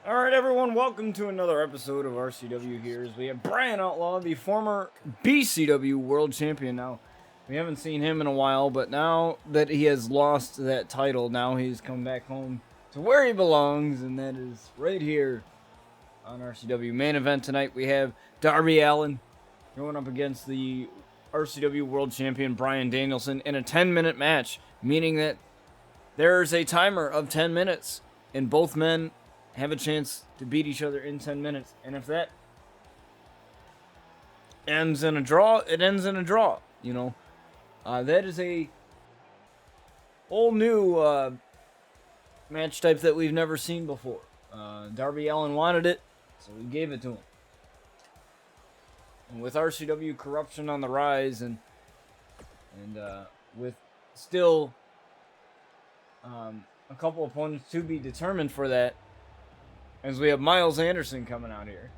Alright everyone, welcome to another episode of RCW here as we have Bryan Outlaw, the former BCW World Champion. Now, we haven't seen him in a while, but now that he has lost that title, now he's come back home to where he belongs, and that is right here on RCW. Main event tonight, we have Darby Allin going up against the RCW World Champion Bryan Danielson in a 10-minute match, meaning that there's a timer of 10 minutes, and both men have a chance to beat each other in 10 minutes. And if that ends in a draw, it ends in a draw. That is a whole new match type that we've never seen before. Darby Allin wanted it, so we gave it to him. And with RCW corruption on the rise, and with still a couple opponents to be determined for that, as we have Miles Anderson coming out here.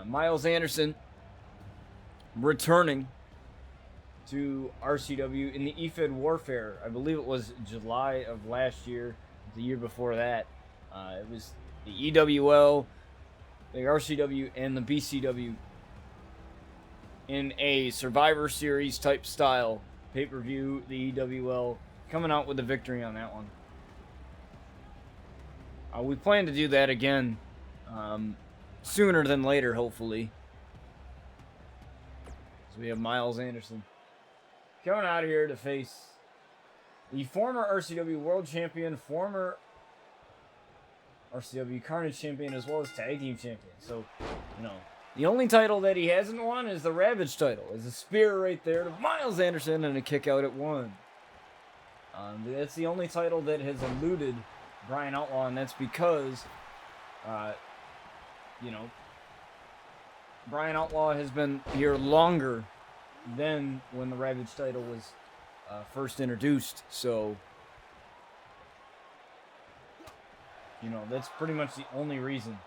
Miles Anderson returning to RCW in the EFED Warfare. I believe it was July of last year, the year before that. It was the EWL, the RCW, and the BCW in a Survivor Series type style pay-per-view. The EWL coming out with the victory on that one. We plan to do that again sooner than later, hopefully. So we have Miles Anderson coming out here to face the former RCW World Champion, former RCW Carnage Champion, as well as Tag Team Champion. So, the only title that he hasn't won is the Ravage title. There's a spear right there to Miles Anderson and a kick out at 1. That's the only title that has eluded Bryan Outlaw, and that's because, Bryan Outlaw has been here longer than when the Ravage title was first introduced. So, that's pretty much the only reason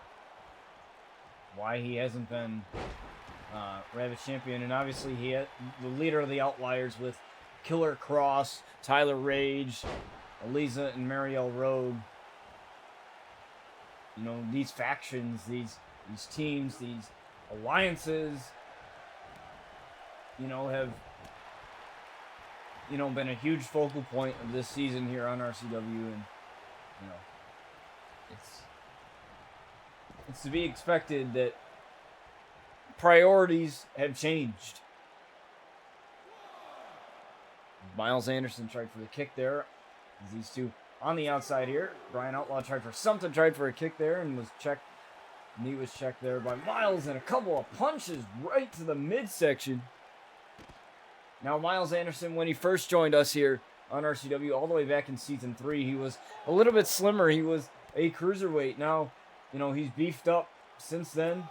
why he hasn't been Ravage champion. And obviously, he had the leader of the Outliers with Killer Cross, Tyler Rage, Eliza, and Marielle Rogue. These factions, these teams, these alliances, have, been a huge focal point of this season here on RCW, and, it's to be expected that priorities have changed. Miles Anderson tried for the kick there. These two on the outside here. Bryan Outlaw tried for a kick there and was checked. Knee was checked there by Miles, and a couple of punches right to the midsection. Now, Miles Anderson, when he first joined us here on RCW, all the way back in Season 3, he was a little bit slimmer. He was a cruiserweight. Now, he's beefed up since then.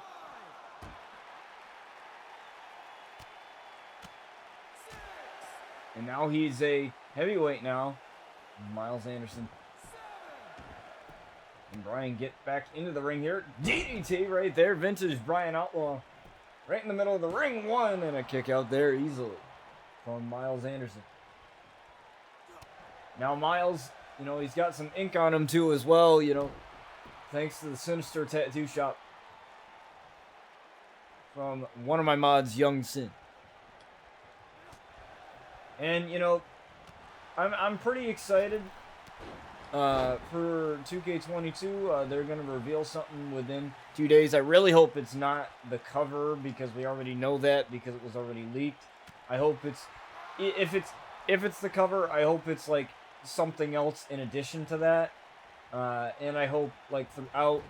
And now he's a heavyweight now. Miles Anderson and Bryan get back into the ring here. DDT right there. Vintage Bryan Outlaw right in the middle of the ring. 1 and a kick out there easily from Miles Anderson. Now Miles, he's got some ink on him too as well, thanks to the Sinister Tattoo Shop from one of my mods, Young Sin. And, I'm pretty excited for 2K22. They're going to reveal something within 2 days. I really hope it's not the cover, because we already know that, because it was already leaked. I hope it's, if it's the cover, I hope it's like something else in addition to that. And I hope like throughout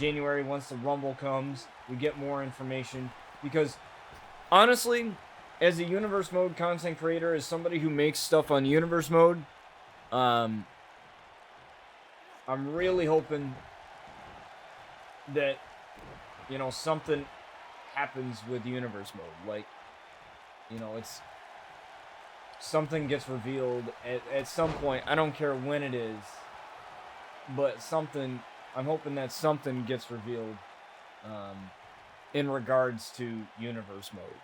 January, once the Rumble comes, we get more information, because honestly, as a Universe Mode content creator, as somebody who makes stuff on Universe Mode, I'm really hoping that, something happens with Universe Mode. Like, it's something gets revealed at some point. I don't care when it is, but I'm hoping that something gets revealed in regards to Universe Mode.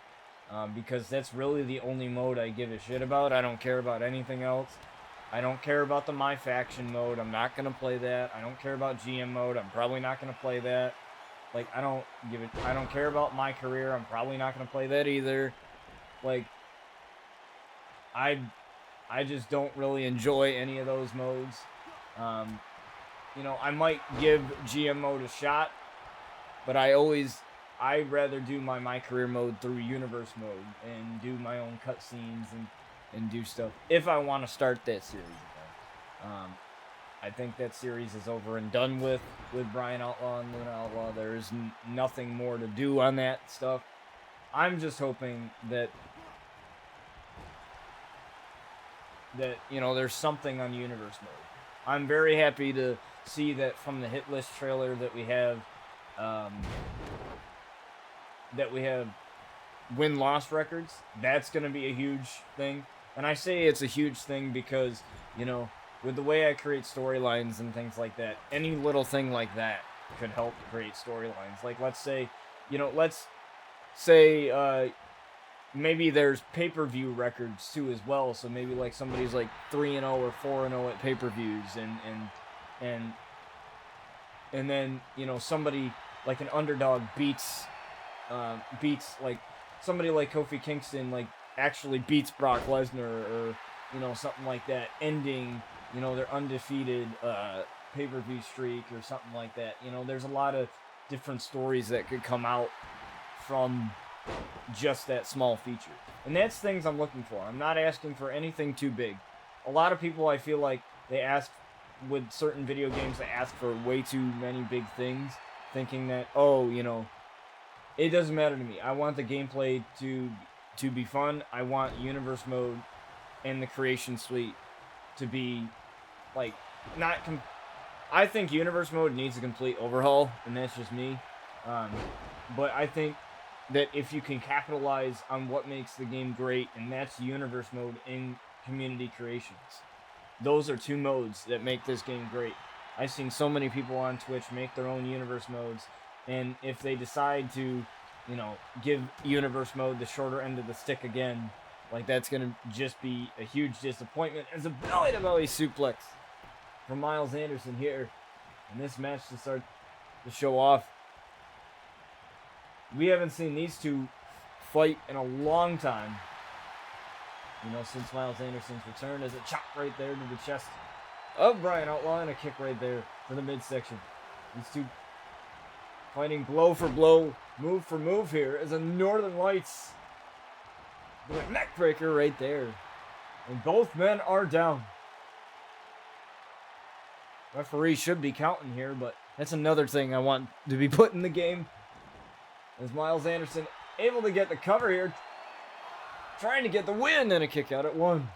Because that's really the only mode I give a shit about. I don't care about anything else. I don't care about the My Faction mode. I'm not going to play that. I don't care about GM mode. I'm probably not going to play that. Like, I don't care about my career. I'm probably not going to play that either. Like, I just don't really enjoy any of those modes. You know, I might give GM mode a shot, but I'd rather do my career mode through universe mode and do my own cutscenes and do stuff if I want to start that series again. I think that series is over and done with Bryan Outlaw and Luna Outlaw. There is nothing more to do on that stuff. I'm just hoping that you know, there's something on universe mode. I'm very happy to see that from the hit list trailer that we have win-loss records. That's going to be a huge thing. And I say it's a huge thing because, you know, with the way I create storylines and things like that, any little thing like that could help create storylines. Like, let's say maybe there's pay-per-view records too as well. So maybe like somebody's like 3-0 or 4-0 at pay-per-views, and then, you know, somebody like an underdog beats like somebody like Kofi Kingston, like actually beats Brock Lesnar, or, you know, something like that, ending, you know, their undefeated pay-per-view streak or something like that. You know, there's a lot of different stories that could come out from just that small feature. And that's things I'm looking for. I'm not asking for anything too big. A lot of people, I feel like, they ask, with certain video games, they ask for way too many big things, thinking that, oh, you know, it doesn't matter to me. I want the gameplay to be fun. I want universe mode and the creation suite to be, like, not... I think universe mode needs a complete overhaul, and that's just me. But I think that if you can capitalize on what makes the game great, and that's universe mode and community creations. Those are two modes that make this game great. I've seen so many people on Twitch make their own universe modes, and if they decide to, you know, give universe mode the shorter end of the stick again, like, that's going to just be a huge disappointment. As a belly-to-belly suplex from Miles Anderson here in this match to start the show off. We haven't seen these two fight in a long time. You know, since Miles Anderson's return. As a chop right there to the chest of Bryan Outlaw, and a kick right there for the midsection. These two fighting blow for blow, move for move here as a Northern Lights with a neck breaker right there. And both men are down. Referee should be counting here, but that's another thing I want to be put in the game. As Miles Anderson able to get the cover here, trying to get the win, and a kick out at 1.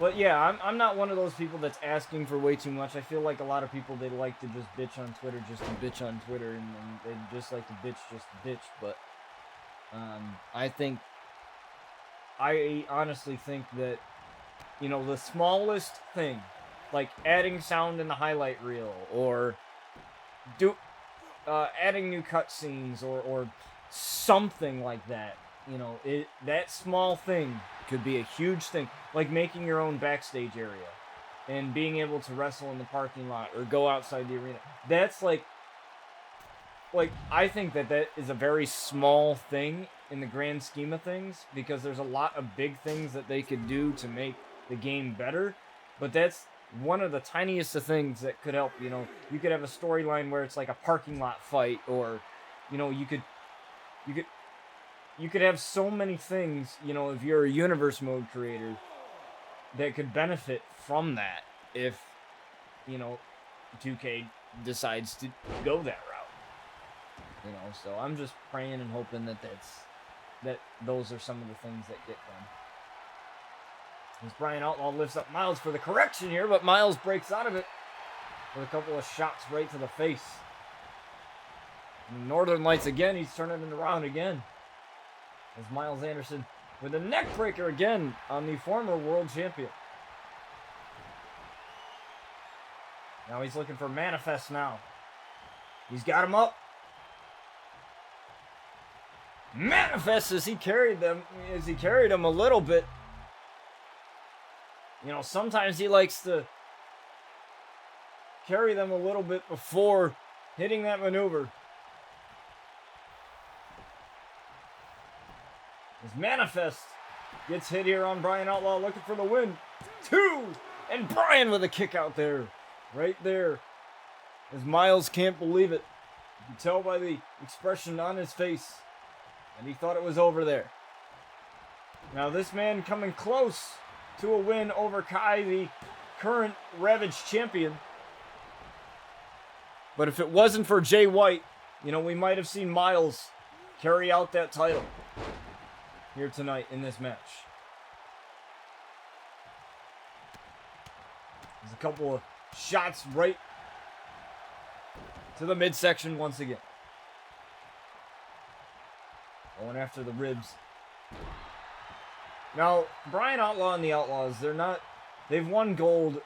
But yeah, I'm not one of those people that's asking for way too much. I feel like a lot of people, they like to just bitch on Twitter just to bitch on Twitter, and they just like to bitch just to bitch. But I honestly think that, you know, the smallest thing, like adding sound in the highlight reel, or adding new cutscenes, or something like that, you know, that small thing could be a huge thing. Like making your own backstage area and being able to wrestle in the parking lot or go outside the arena. That's like I think that is a very small thing in the grand scheme of things, because there's a lot of big things that they could do to make the game better, but that's one of the tiniest of things that could help. You know, you could have a storyline where it's like a parking lot fight, or, you know, you could have so many things, you know, if you're a universe mode creator, that could benefit from that if, you know, 2K decides to go that route. You know, so I'm just praying and hoping that those are some of the things that get done. As Bryan Outlaw lifts up Miles for the correction here, but Miles breaks out of it with a couple of shots right to the face. And Northern Lights again, he's turning it around again. As Miles Anderson with a neck breaker again on the former world champion. Now he's looking for Manifest now. He's got him up. Manifest as he carried him a little bit. You know, sometimes he likes to carry them a little bit before hitting that maneuver. As Manifest gets hit here on Bryan Outlaw, looking for the win. 2! And Bryan with a kick out there. Right there. As Miles can't believe it. You can tell by the expression on his face. And he thought it was over there. Now this man coming close to a win over Kai, the current Ravage champion. But if it wasn't for Jay White, you know, we might have seen Miles carry out that title here tonight in this match. There's a couple of shots right to the midsection once again. Going after the ribs. Now, Bryan Outlaw and the Outlaws, they've won gold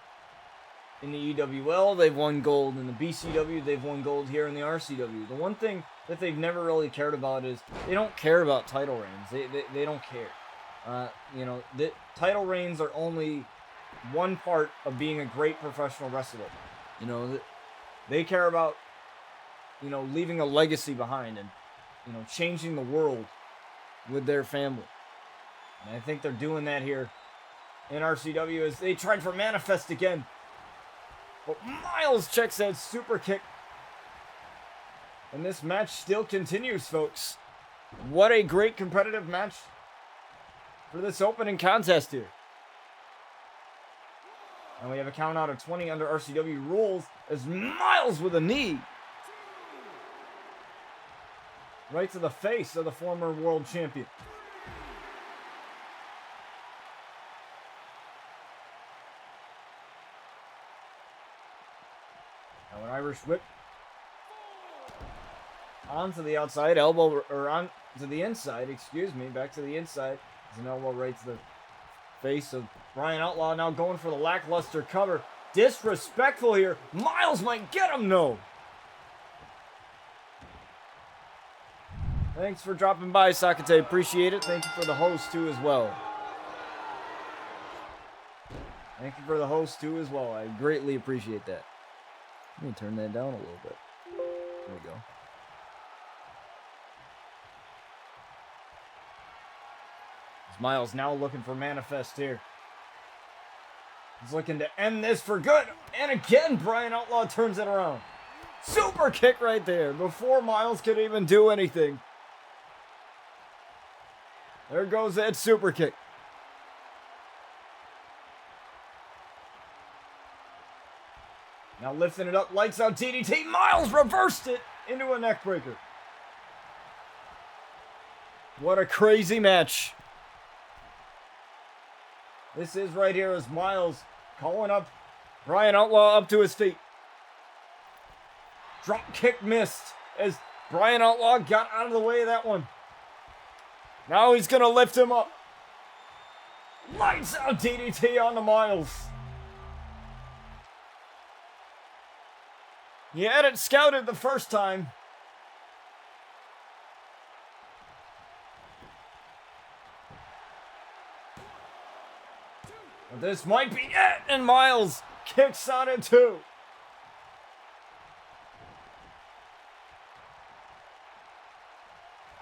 in the EWL, they've won gold in the BCW, they've won gold here in the RCW. The one thing that they've never really cared about is they don't care about title reigns. They don't care. You know, the title reigns are only one part of being a great professional wrestler. You know, they care about, you know, leaving a legacy behind and, you know, changing the world with their family. And I think they're doing that here in RCW as they tried for Manifest again. But Miles checks that super kick. And this match still continues, folks. What a great competitive match for this opening contest here. And we have a count out of 20 under RCW rules as Miles with a knee. Right to the face of the former world champion. Now an Irish whip. Onto the outside, elbow, or on to the inside, excuse me, back to the inside. There's an elbow right to the face of Bryan Outlaw, now going for the lackluster cover. Disrespectful here. Miles might get him, no. Thanks for dropping by, Sakate. Appreciate it. Thank you for the host, too, as well. Thank you for the host, too, as well. I greatly appreciate that. Let me turn that down a little bit. There we go. Miles now looking for Manifest here. He's looking to end this for good. And again, Bryan Outlaw turns it around. Super kick right there before Miles could even do anything. There goes that super kick. Now lifting it up, lights out DDT. Miles reversed it into a neck breaker. What a crazy match. This is right here as Miles calling up Bryan Outlaw up to his feet. Drop kick missed as Bryan Outlaw got out of the way of that one. Now he's going to lift him up. Lights out DDT on the Miles. He had it scouted the first time. But this might be it, and Miles kicks on it too.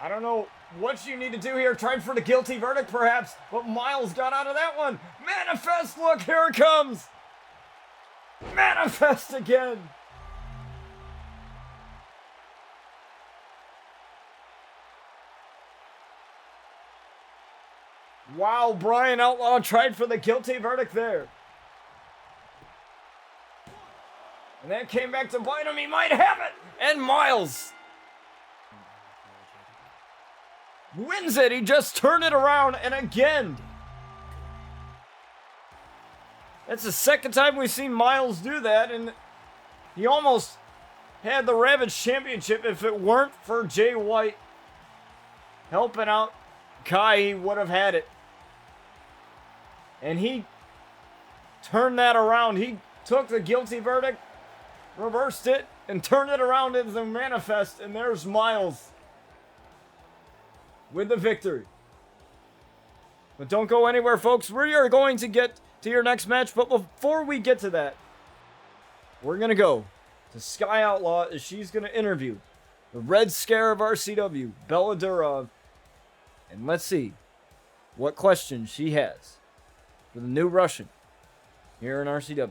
I don't know what you need to do here. Trying for the guilty verdict, perhaps. But Miles got out of that one. Manifest, look, here it comes. Manifest again. Wow, Bryan Outlaw tried for the guilty verdict there. And that came back to bite him. He might have it. And Miles wins it. He just turned it around. And again, that's the second time we've seen Miles do that. And he almost had the Ravage Championship if it weren't for Jay White helping out Kai. He would have had it. And he turned that around. He took the guilty verdict, reversed it, and turned it around into the Manifest. And there's Miles. with the victory. But don't go anywhere, folks. We are going to get to your next match. But before we get to that, we're going to go to Sky Outlaw as she's going to interview the Red Scare of RCW, Bella Durov. And let's see what questions she has for the new Russian here in RCW.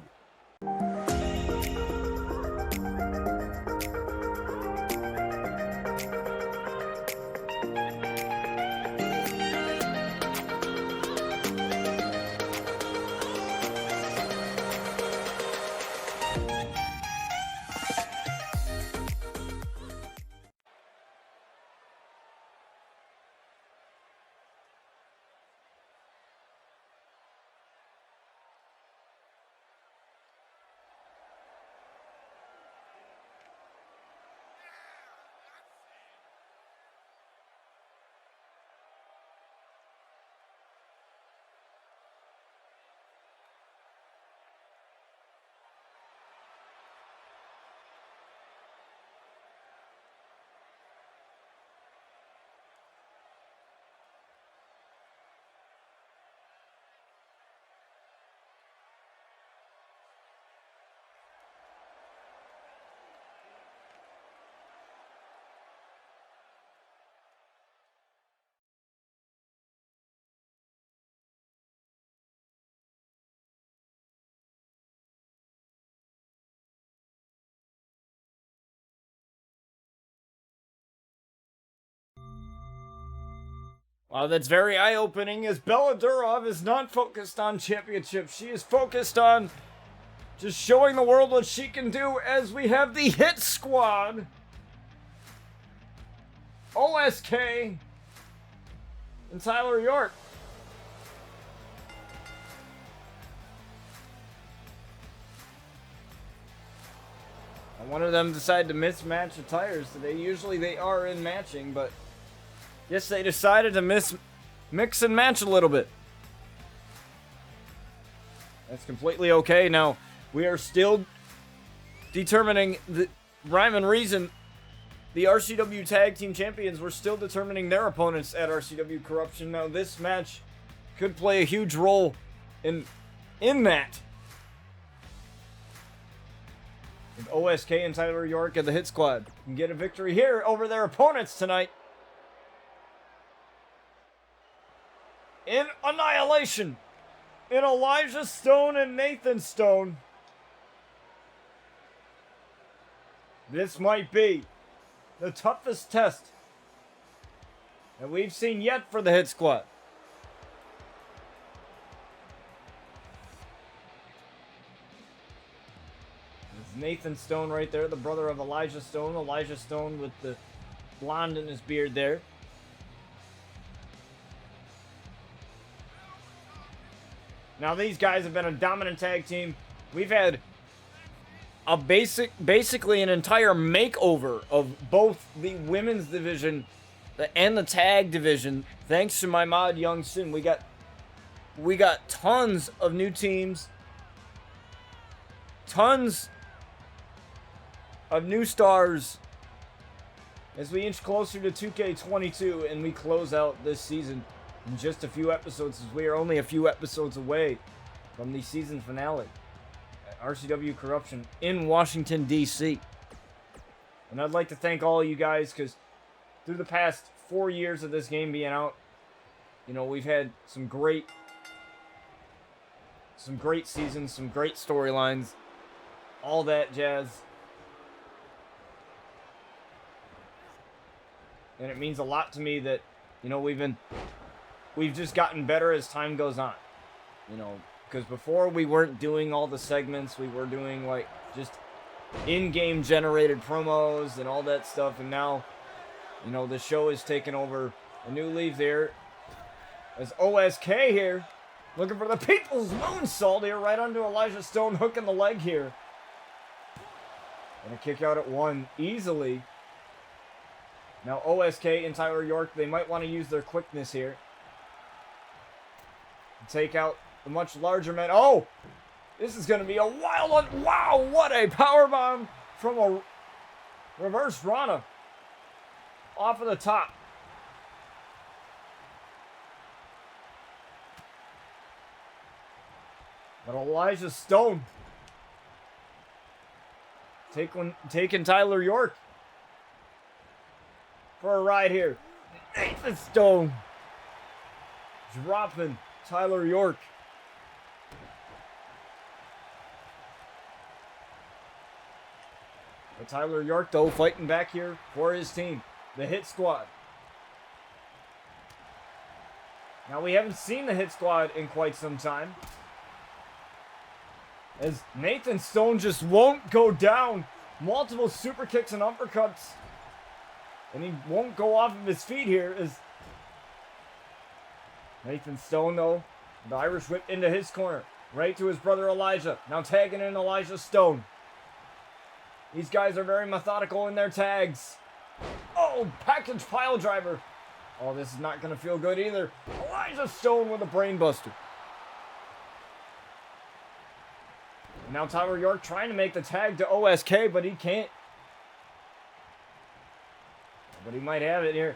Wow, that's very eye-opening as Bella Durov is not focused on championships. She is focused on just showing the world what she can do as we have the Hit Squad. OSK and Tyler York. And one of them decided to mismatch attires today. Usually they are in matching, but yes, they decided to mix and match a little bit. That's completely okay. Now, we are still determining the rhyme and reason. The RCW Tag Team Champions, we're still determining their opponents at RCW Corruption. Now, this match could play a huge role in that. If OSK and Tyler York and the Hit Squad can get a victory here over their opponents tonight. In Annihilation, in Elijah Stone and Nathan Stone. This might be the toughest test that we've seen yet for the Hit Squad. There's Nathan Stone right there, the brother of Elijah Stone. Elijah Stone with the blonde in his beard there. Now these guys have been a dominant tag team. We've had a basically an entire makeover of both the women's division and the tag division. Thanks to my mod Young Sin, we got tons of new teams, tons of new stars as we inch closer to 2K22 and we close out this season in just a few episodes, as we are only a few episodes away from the season finale at RCW Corruption in Washington, D.C. And I'd like to thank all of you guys, because through the past 4 years of this game being out, you know, we've had some great seasons, some great storylines, all that jazz. And it means a lot to me that, you know, we've just gotten better as time goes on, you know, because before we weren't doing all the segments. We were doing like just in-game generated promos and all that stuff. And now, you know, the show is taking over a new leaf there as OSK here looking for the People's Moonsault here right onto Elijah Stone, hooking the leg here. And a kick out at one easily. Now OSK and Tyler York, they might want to use their quickness here. Take out the much larger man. Oh! This is going to be a wild one. Wow, what a powerbomb from a reverse Rana. Off of the top. But Elijah Stone taking Tyler York for a ride here. Nathan Stone dropping Tyler York. But Tyler York, though, fighting back here for his team, the Hit Squad. Now, we haven't seen the Hit Squad in quite some time, as Nathan Stone just won't go down. Multiple super kicks and uppercuts, and he won't go off of his feet here. As Nathan Stone, though, the Irish whip into his corner, right to his brother Elijah. Now tagging in Elijah Stone. These guys are very methodical in their tags. Oh, package pile driver. Oh, this is not going to feel good either. Elijah Stone with a brain buster. And now Tyler York trying to make the tag to OSK, but he can't. But he might have it here.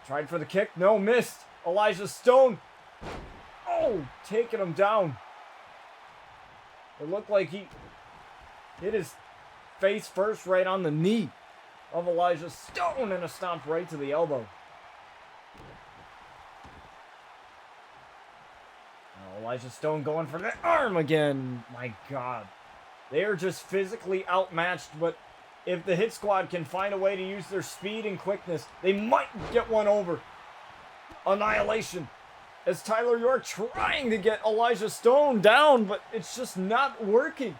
Tried for the kick. No, missed. Elijah Stone. Oh, taking him down. It looked like he hit his face first right on the knee of Elijah Stone, and a stomp right to the elbow. Now Elijah Stone going for the arm again. My God. They are just physically outmatched, but if the Hit Squad can find a way to use their speed and quickness, they might get one over. Annihilation. As Tyler York trying to get Elijah Stone down, but it's just not working.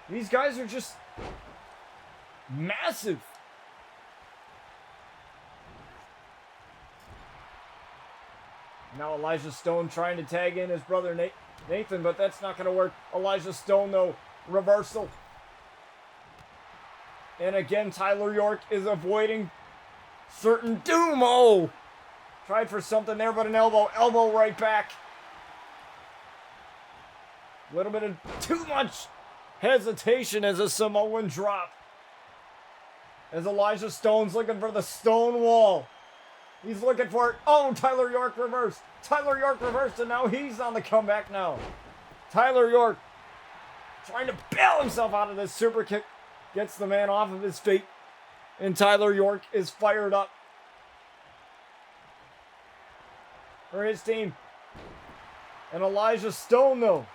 These guys are just massive. Now Elijah Stone trying to tag in his brother Nathan, but that's not going to work. Elijah Stone, though, reversal. And again, Tyler York is avoiding certain doom. Oh, tried for something there, but an elbow right back. A little bit of too much hesitation as a Samoan drop. As Elijah Stone's looking for the stone wall. He's looking for it. Oh, Tyler York reversed. Tyler York reversed, and now he's on the comeback now. Tyler York trying to bail himself out of this super kick. Gets the man off of his feet. And Tyler York is fired up for his team. And Elijah Stone, though,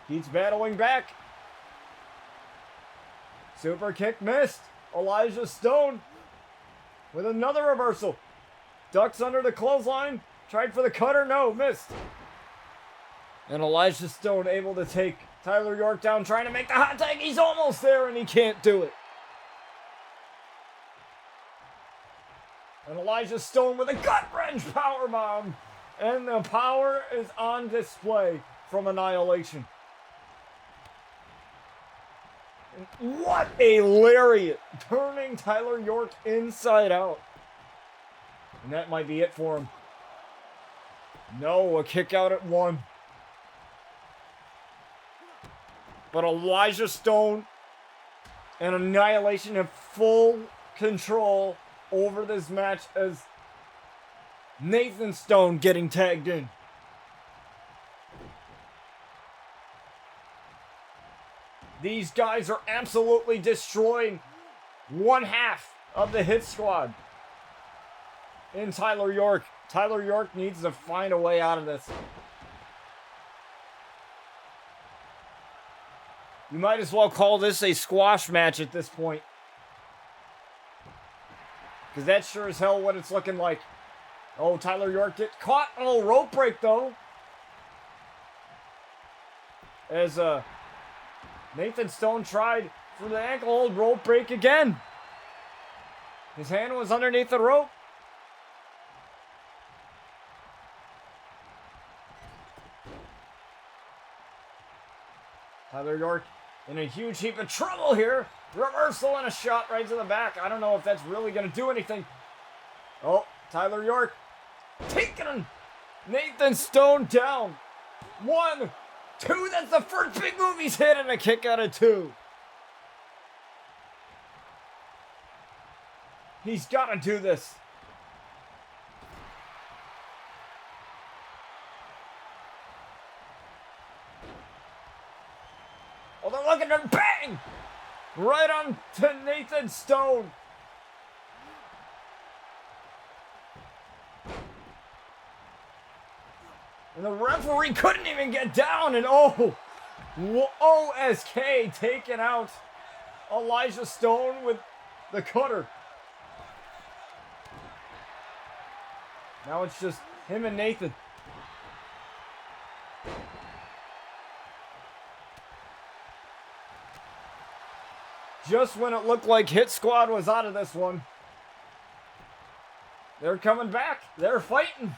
keeps battling back. Super kick missed. Elijah Stone with another reversal. Ducks under the clothesline. Tried for the cutter. No, missed. And Elijah Stone able to take Tyler York down, trying to make the hot tag. He's almost there, and he can't do it. And Elijah Stone with a gut-wrench powerbomb. And the power is on display from Annihilation. What a lariat, turning Tyler York inside out. And that might be it for him. No, a kick out at one. But Elijah Stone and Annihilation have full control over this match, as Nathan Stone getting tagged in. These guys are absolutely destroying one half of the Hit Squad in Tyler York. Tyler York needs to find a way out of this. You might as well call this a squash match at this point, because that's sure as hell what it's looking like. Oh, Tyler York gets caught. Oh, rope break, though. As Nathan Stone tried for the ankle hold, rope break again. His hand was underneath the rope. Tyler York in a huge heap of trouble here. Reversal and a shot right to the back. I don't know if that's really going to do anything. Oh, Tyler York taking Nathan Stone down. 1, 2, that's the first big move he's hit, and a kick out of 2. He's got to do this. bang! Right on to Nathan Stone. And the referee couldn't even get down. And OSK taking out Elijah Stone with the cutter. Now it's just him and Nathan. Just when it looked like Hit Squad was out of this one, they're coming back. They're fighting.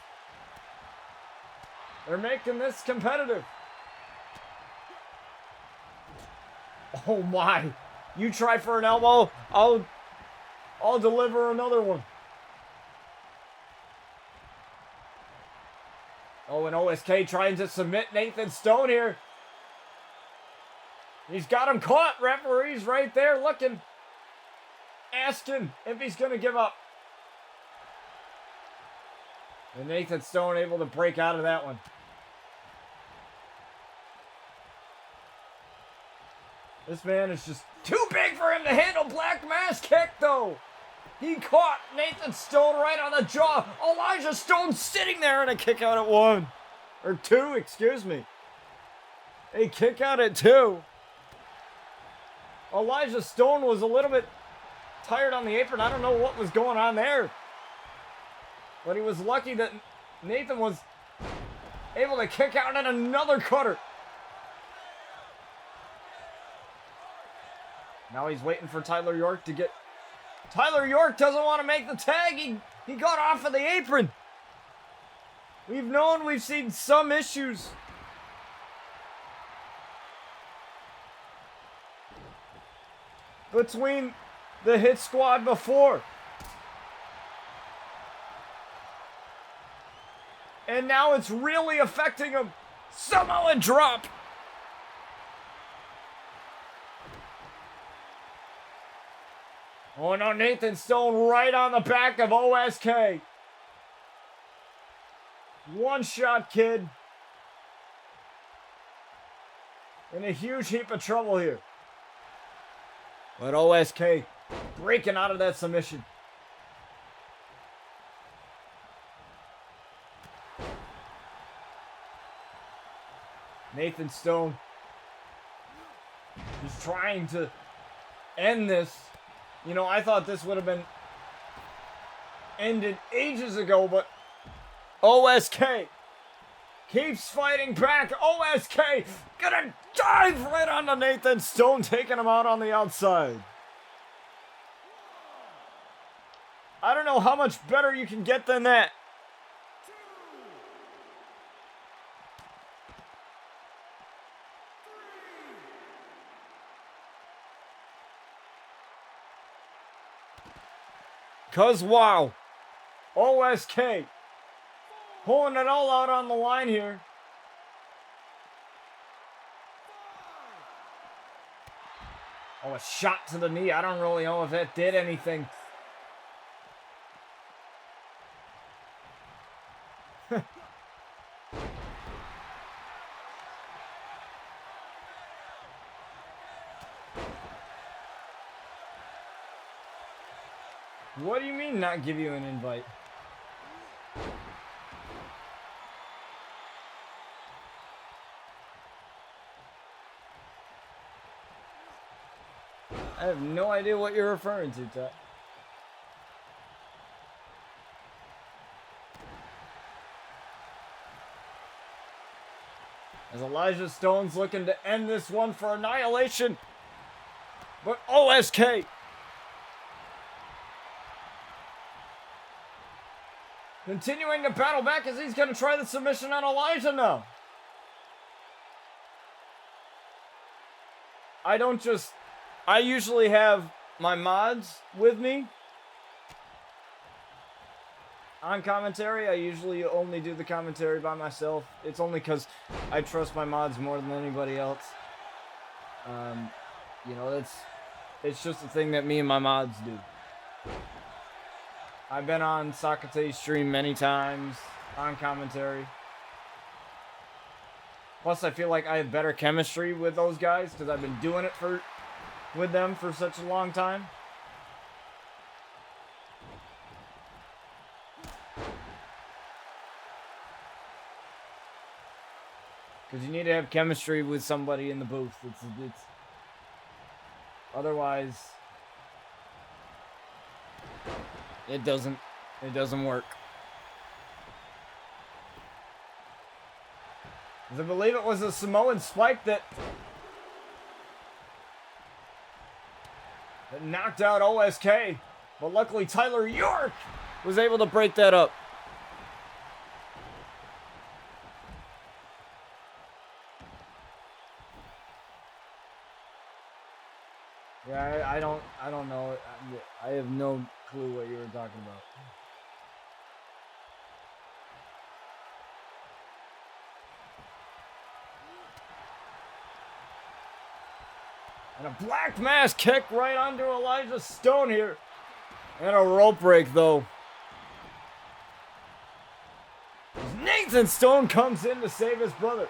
They're making this competitive. Oh my. You try for an elbow, I'll deliver another one. Oh, and OSK trying to submit Nathan Stone here. He's got him caught. Referee's right there looking, asking if he's going to give up. And Nathan Stone able to break out of that one. This man is just too big for him to handle. Black Mass kick, though. He caught Nathan Stone right on the jaw. Elijah Stone sitting there and a kick out at 1. Or 2, excuse me. A kick out at 2. Elijah Stone was a little bit tired on the apron. I don't know what was going on there. But he was lucky that Nathan was able to kick out at another cutter. Now he's waiting for Tyler York to get... Tyler York doesn't want to make the tag. He got off of the apron. We've seen some issues. Between the Hit Squad before. And now it's really affecting him. Somehow a drop. Oh no, Nathan Stone right on the back of OSK. One shot, kid. In a huge heap of trouble here. But OSK breaking out of that submission. Nathan Stone is trying to end this. You know, I thought this would have been ended ages ago, but OSK keeps fighting back. OSK gonna dive right onto Nathan Stone, taking him out on the outside. I don't know how much better you can get than that. Cause wow, OSK pulling it all out on the line here. Oh, a shot to the knee. I don't really know if that did anything. What do you mean not give you an invite? I have no idea what you're referring to, Ty. As Elijah Stone's looking to end this one for annihilation. But OSK continuing to battle back as he's going to try the submission on Elijah now. I usually have my mods with me on commentary. I usually only do the commentary by myself. It's only because I trust my mods more than anybody else. You know, it's just a thing that me and my mods do. I've been on Sakate's stream many times on commentary. Plus, I feel like I have better chemistry with those guys because I've been doing it for with them for such a long time. Because you need to have chemistry with somebody in the booth. It's otherwise it doesn't work. I believe it was a Samoan spike that knocked out OSK, but luckily Tyler York was able to break that up. Yeah, I don't know. I have no clue what you were talking about. And a black mass kick right onto Elijah Stone here. And a rope break, though. Nathan Stone comes in to save his brother.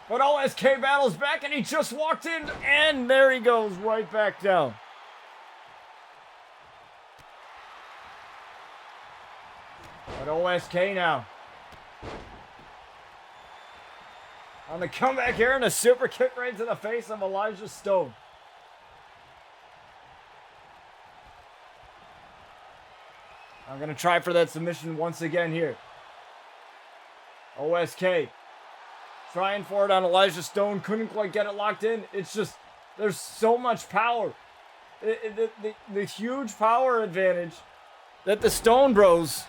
But OSK battles back, and he just walked in, and there he goes, right back down. But OSK now. On the comeback here, and a super kick right to the face of Elijah Stone. I'm going to try for that submission once again here. OSK trying for it on Elijah Stone. Couldn't quite get it locked in. It's just, there's so much power. The huge power advantage that the Stone Bros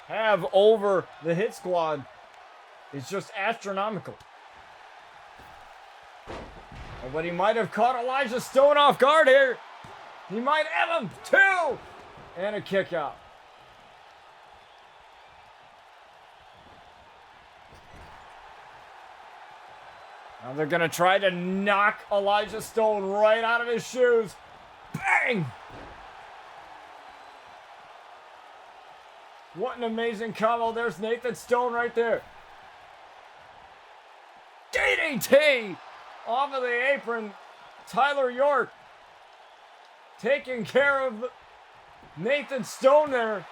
have over the Hit Squad is just astronomical. Oh, but he might have caught Elijah Stone off guard here. He might have him too. And a kick out. Now they're going to try to knock Elijah Stone right out of his shoes. Bang! What an amazing combo. There's Nathan Stone right there. DDT off of the apron. Tyler York taking care of Nathan Stone there.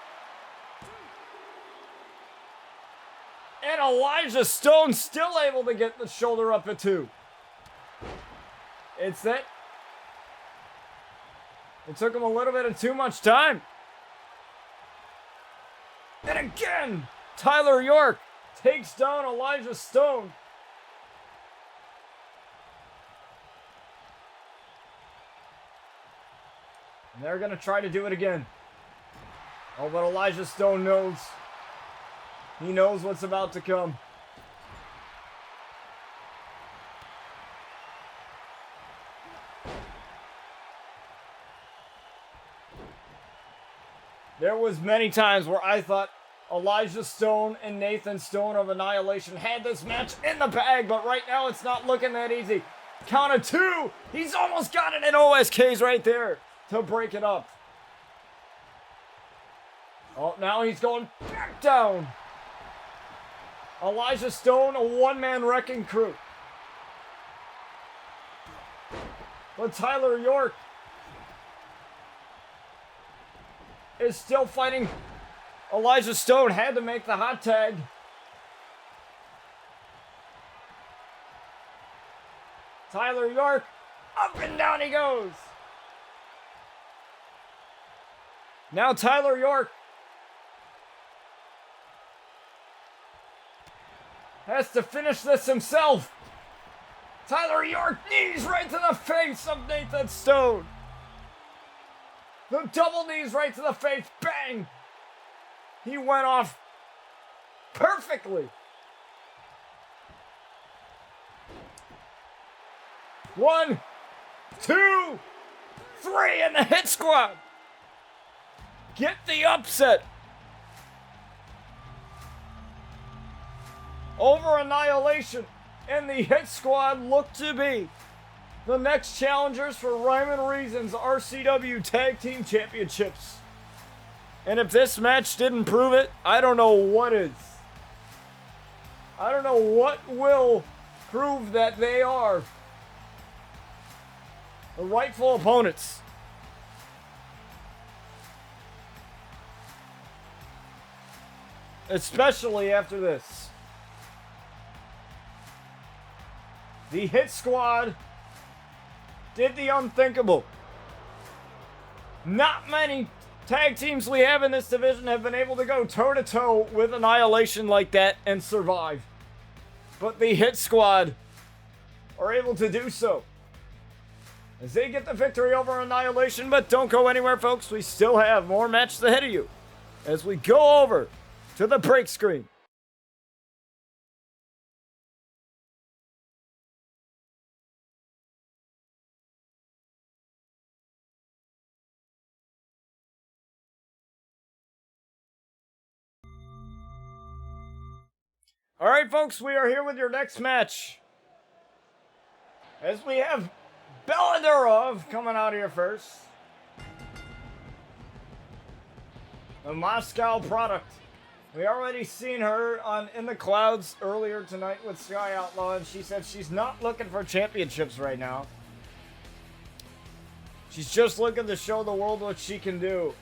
And Elijah Stone still able to get the shoulder up at 2. It's that. It took him a little bit of too much time. And again, Tyler York takes down Elijah Stone. And they're going to try to do it again. Oh, but Elijah Stone knows. He knows what's about to come. There was many times where I thought Elijah Stone and Nathan Stone of Annihilation had this match in the bag, but right now it's not looking that easy. Count of 2. He's almost got it in OSK's right there to break it up. Oh, now he's going back down. Elijah Stone, a one-man wrecking crew. But Tyler York is still fighting. Elijah Stone had to make the hot tag. Tyler York, up and down he goes. Now Tyler York has to finish this himself. Tyler York knees right to the face of Nathan Stone. The double knees right to the face. Bang! He went off perfectly. 1, 2, 3, and the Hit Squad get the upset over Annihilation, and the Hit Squad look to be the next challengers for Rhyme and Reason's RCW Tag Team Championships. And if this match didn't prove it, I don't know what is. I don't know what will prove that they are the rightful opponents. Especially after this. The Hit Squad did the unthinkable. Not many tag teams we have in this division have been able to go toe-to-toe with Annihilation like that and survive. But the Hit Squad are able to do so, as they get the victory over Annihilation. But don't go anywhere, folks. We still have more matches ahead of you as we go over to the break screen. All right, folks, we are here with your next match, as we have Bella Durov coming out here first. The Moscow product. We already seen her on In the Clouds earlier tonight with Sky Outlaw, and she said she's not looking for championships right now. She's just looking to show the world what she can do.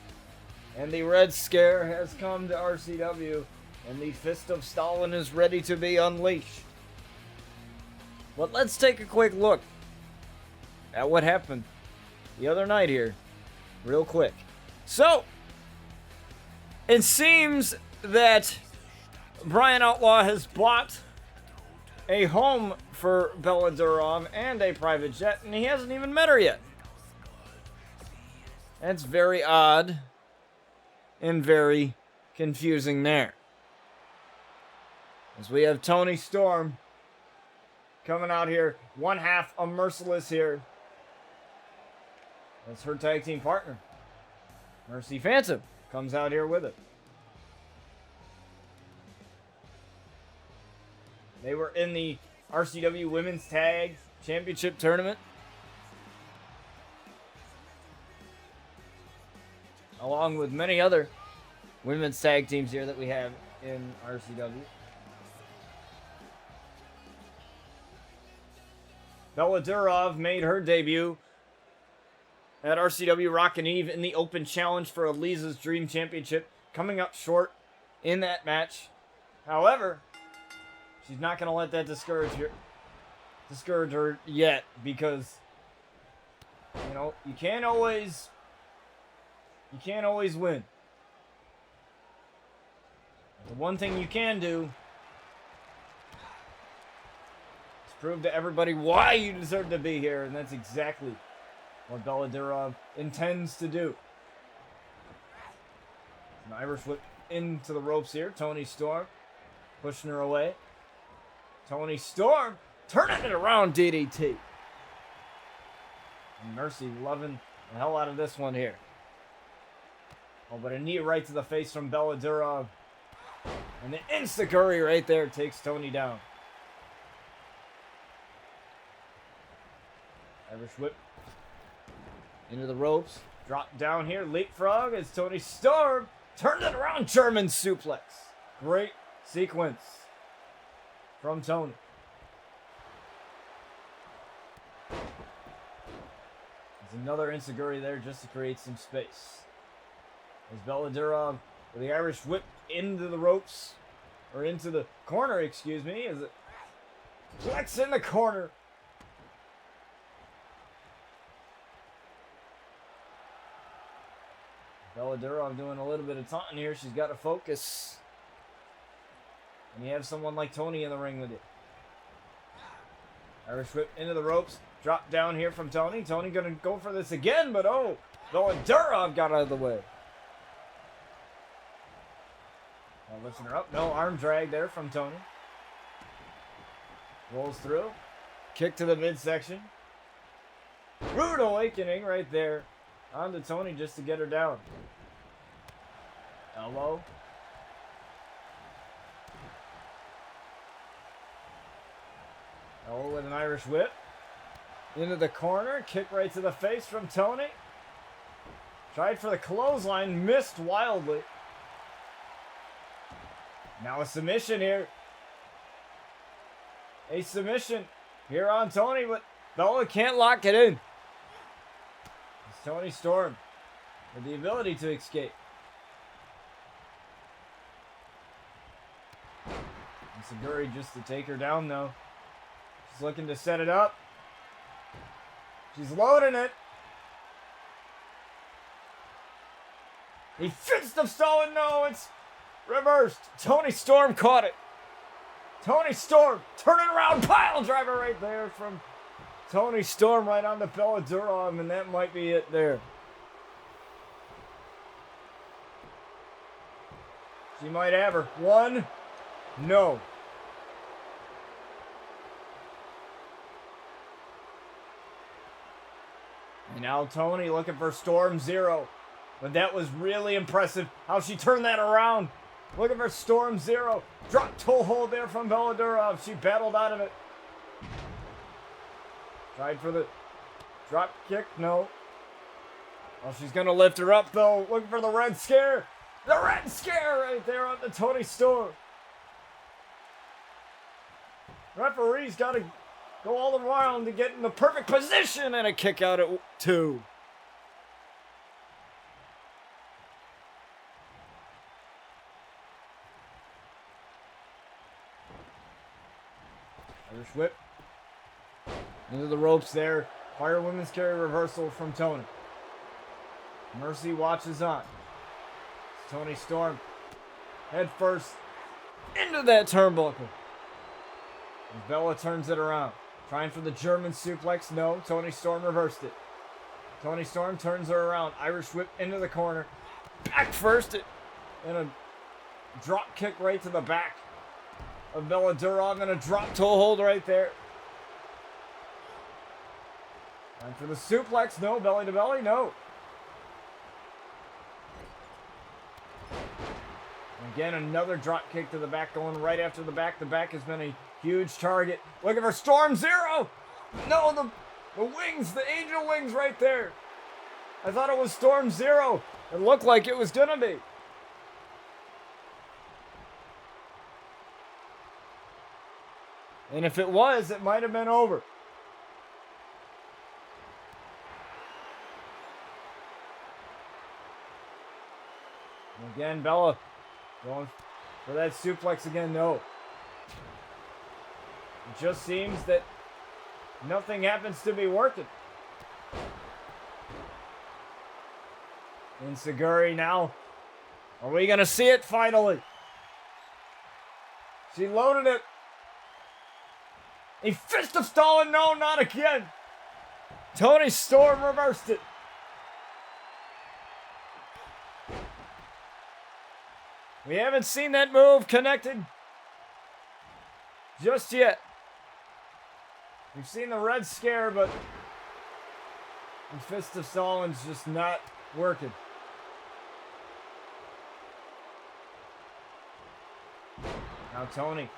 And the Red Scare has come to RCW, and the Fist of Stalin is ready to be unleashed. But let's take a quick look at what happened the other night here, real quick. So, it seems that Bryan Outlaw has bought a home for Bella Durov and a private jet, and he hasn't even met her yet. That's very odd and very confusing there. As we have Toni Storm coming out here, one half of Merciless here. That's her tag team partner. Mercy Phantom comes out here with it. They were in the RCW Women's Tag Championship Tournament, along with many other women's tag teams here that we have in RCW. Bella Durov made her debut at RCW Rockin' Eve in the Open Challenge for Eliza's Dream Championship, coming up short in that match. However, she's not going to let that discourage her yet, because, you know, you can't always win. The one thing you can do is prove to everybody why you deserve to be here, and that's exactly what Bella Durov intends to do. An Irish whip into the ropes here. Toni Storm pushing her away. Toni Storm turning it around, DDT. And Mercy loving the hell out of this one here. Oh, but a knee right to the face from Bella Durov. And the insta-curry right there takes Toni down. Irish whip into the ropes. Drop down here. Leapfrog as Toni Storm turns it around. German suplex. Great sequence from Toni. There's another insta-curry there just to create some space. As Bella Durov with the Irish whip into the ropes, or into the corner, excuse me, as it flex in the corner. Bella Durov doing a little bit of taunting here. She's got to focus. And you have someone like Toni in the ring with you. Irish whip into the ropes. Drop down here from Toni. Toni going to go for this again, but oh, Bella Durov got out of the way. Now lifting her up. No arm drag there from Toni. Rolls through. Kick to the midsection. Rude awakening right there onto Toni just to get her down. Elbow. Elbow with an Irish whip. Into the corner. Kick right to the face from Toni. Tried for the clothesline, missed wildly. Now a submission here. A submission here on Toni, but Bella can't lock it in. It's Toni Storm with the ability to escape. And Seguri just to take her down though. She's looking to set it up. She's loading it. He fist of Stalin. No, it's reversed. Toni Storm caught it. Toni Storm turning around, pile driver right there from Toni Storm right on the Bella Durov, and that might be it there. She might have her. One, no. And now Toni looking for Storm Zero. But that was really impressive how she turned that around. Looking for Storm Zero. Drop toe hold there from Bella Durov. She battled out of it. Tried for the drop kick. No. Oh, she's going to lift her up, though. Looking for the Red Scare. The Red Scare right there on the Toni Storm. Referee's got to go all around to get in the perfect position. And a kick out at 2. Irish whip. Into the ropes there. Fire women's carry reversal from Toni. Mercy watches on. It's Toni Storm. Head first into that turnbuckle. And Bella turns it around. Trying for the German suplex. No. Toni Storm reversed it. Toni Storm turns her around. Irish whip into the corner. Back first. And a drop kick right to the back of Bella Durov, and a drop toe hold right there. Time for the suplex. No. Belly to belly. No. Again, another drop kick to the back going right after the back. The back has been a huge target. Looking for Storm Zero. No, the wings, the angel wings right there. I thought it was Storm Zero. It looked like it was going to be. And if it was, it might have been over. And again, Bella going for that suplex again. No. It just seems that nothing happens to be working. And Seguri now. Are we going to see it finally? She loaded it. A fist of Stalin. No, not again. Toni Storm reversed it. We haven't seen that move connected just yet. We've seen the Red Scare, but the fist of Stalin's just not working. Now Toni.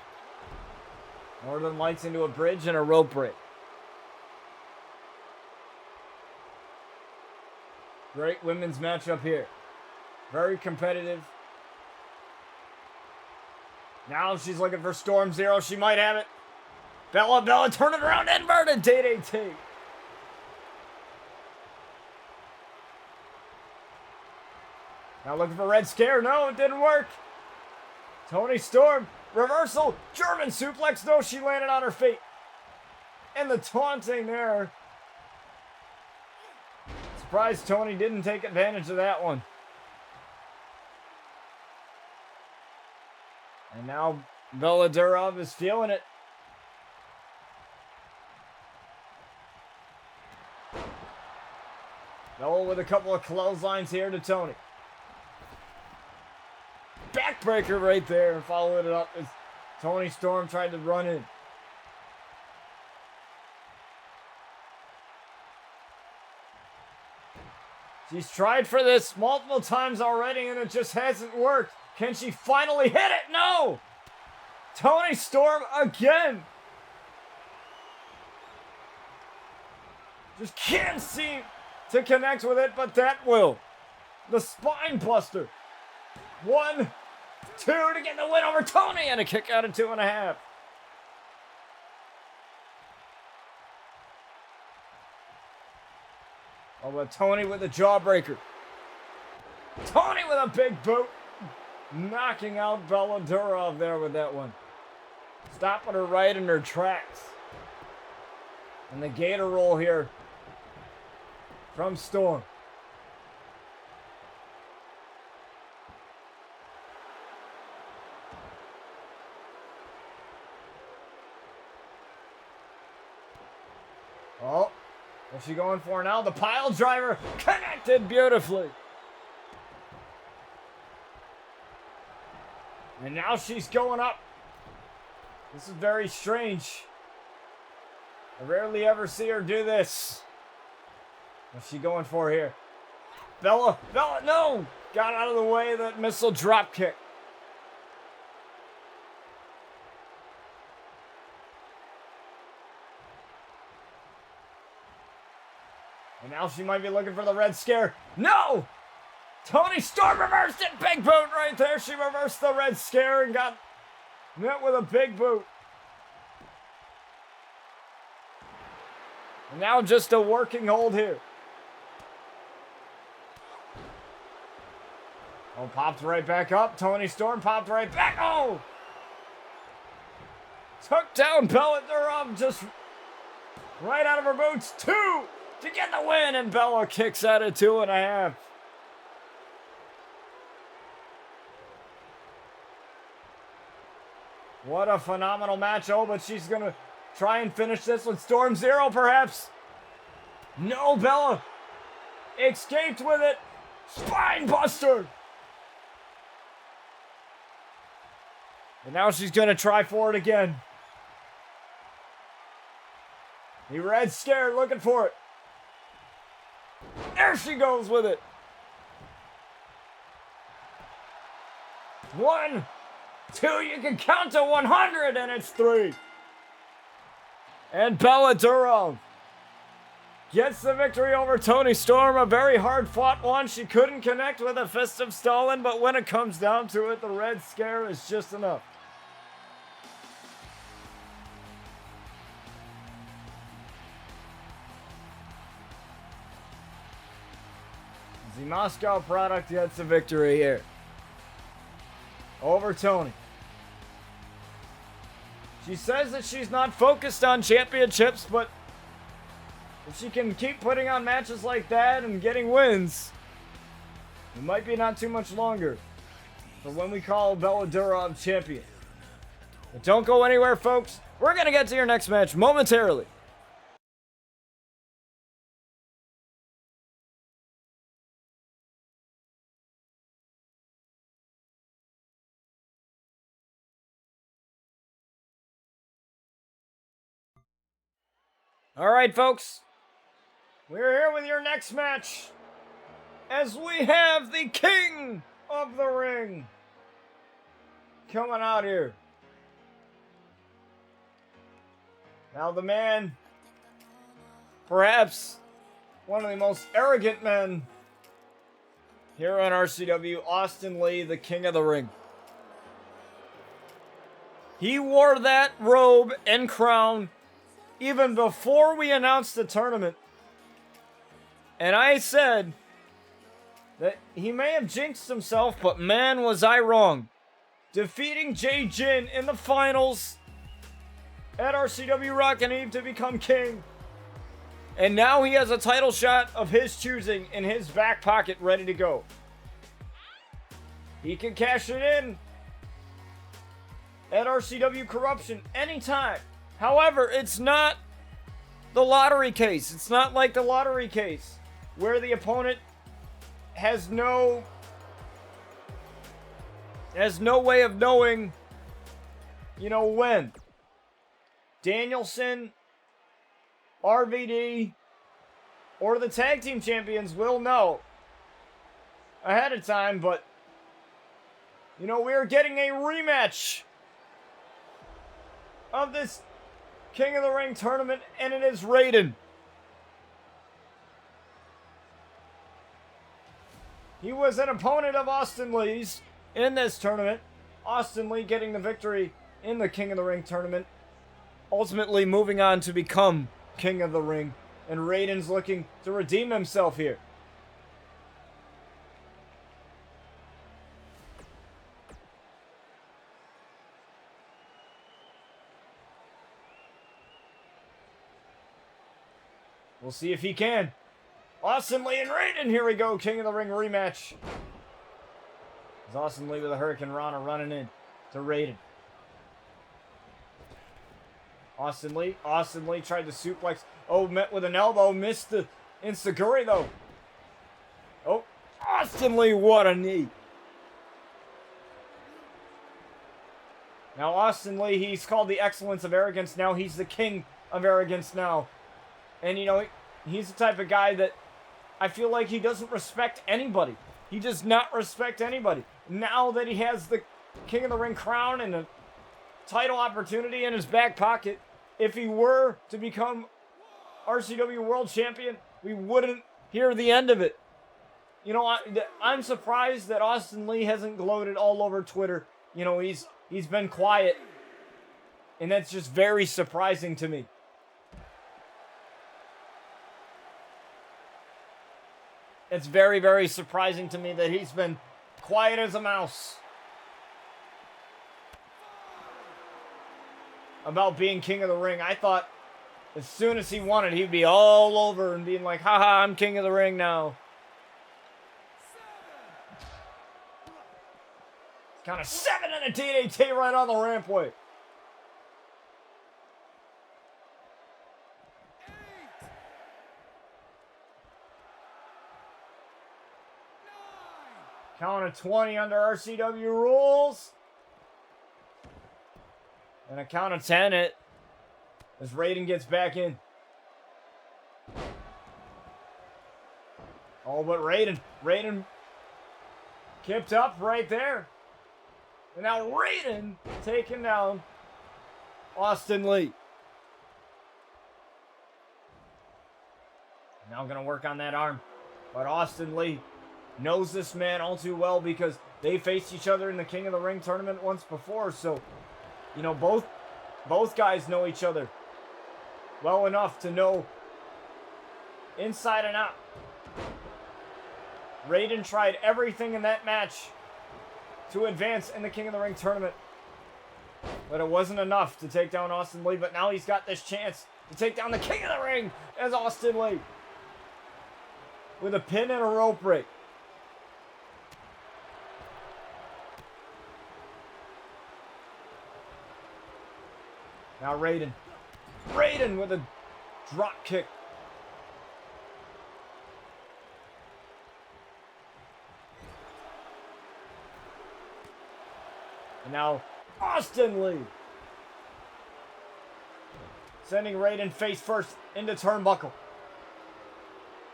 Northern Lights into a bridge and a rope break. Great women's matchup here. Very competitive. Now she's looking for Storm Zero. She might have it. Bella, turn it around. Inverted DDT. Now looking for Red Scare. No, it didn't work. Toni Storm. Reversal. German suplex. No, she landed on her feet. And the taunting there. Surprised Toni didn't take advantage of that one. And now Bella Durov is feeling it. Bella with a couple of clotheslines here to Toni. Backbreaker right there and followed it up as Toni Storm tried to run in. She's tried for this multiple times already and it just hasn't worked. Can she finally hit it? No! Toni Storm again. Just can't seem to connect with it, but that will. The spine buster. 1, 2 to get the win over Tony, and a kick out of 2.5. Oh, but Tony with a jawbreaker. Tony with a big boot. Knocking out Bella Durov there with that one. Stopping her right in her tracks. And the gator roll here from Storm. Oh, what's she going for now? The pile driver connected beautifully. And now she's going up. This is very strange. I rarely ever see her do this. What's she going for here? Bella, no! Got out of the way of that missile drop kick. And now she might be looking for the Red Scare. No! Tony Storm reversed it. Big boot right there. She reversed the Red Scare and got met with a big boot. And now just a working hold here. Oh, popped right back up. Tony Storm popped right back. Oh! Took down Bella Durov just right out of her boots. 2 to get the win, and Bella kicks out at 2.5. What a phenomenal match. Oh, but she's going to try and finish this with Storm Zero, perhaps. No, Bella escaped with it. Spine buster. And now she's going to try for it again. The Red Scare looking for it. There she goes with it. 1, 2, you can count to 100, and it's 3. And Bella Durov gets the victory over Tony Storm. A very hard-fought one. She couldn't connect with a Fist of Stalin, but when it comes down to it, the Red Scare is just enough. The Moscow product gets the victory here over Tony. She says that she's not focused on championships, but if she can keep putting on matches like that and getting wins, it might be not too much longer for when we call Bella Durov champion. But don't go anywhere, folks. We're going to get to your next match momentarily. All right, folks, we're here with your next match as we have the King of the Ring coming out here. Now, the man, perhaps one of the most arrogant men here on RCW, Austin Lee, the King of the Ring. He wore that robe and crown even before we announced the tournament. And I said that he may have jinxed himself, but man, was I wrong. Defeating Jay Jin in the finals at RCW Rockin' Eve to become king. And now he has a title shot of his choosing in his back pocket ready to go. He can cash it in at RCW Corruption anytime. However, it's not the lottery case. It's not like the lottery case where the opponent has no way of knowing, when. Danielson, RVD, or the tag team champions will know ahead of time, but we are getting a rematch of this King of the Ring tournament, and it is Raiden He was an opponent of Austin Lee's in this tournament. Austin Lee getting the victory in the King of the Ring tournament. Ultimately moving on to become King of the Ring. And Raiden's looking to redeem himself here. We'll see if he can. Austin Lee and Raiden. Here we go. King of the Ring rematch. It's Austin Lee with a Hurricane Rana running in to Raiden. Austin Lee tried to suplex. Oh, met with an elbow. Missed the Insaguri though. Oh, Austin Lee, what a knee. Now Austin Lee, he's called the Excellence of Arrogance now. He's the King of Arrogance now. And, you know, he's the type of guy that I feel like he doesn't respect anybody. He does not respect anybody. Now that he has the King of the Ring crown and a title opportunity in his back pocket, if he were to become RCW World Champion, we wouldn't hear the end of it. You know, I'm surprised that Austin Lee hasn't gloated all over Twitter. You know, he's been quiet. And that's just very surprising to me. It's very, very surprising to me that he's been quiet as a mouse about being King of the Ring. I thought as soon as he won it, he'd be all over and being like, haha, I'm King of the Ring now. Count of 7 and a DDT right on the rampway. Count of 20 under RCW rules. And a count of 10 it as Raiden gets back in. Oh, but Raiden kept up right there. And now Raiden taking down Austin Lee. Now going to work on that arm. But Austin Lee knows this man all too well because they faced each other in the King of the Ring tournament once before. So, you know, both guys know each other well enough to know inside and out. Raiden tried everything in that match to advance in the King of the Ring tournament, but it wasn't enough to take down Austin Lee. But now he's got this chance to take down the King of the Ring as Austin Lee with a pin and a rope break. Now Raiden with a drop kick. And now Austin Lee sending Raiden face first into turnbuckle.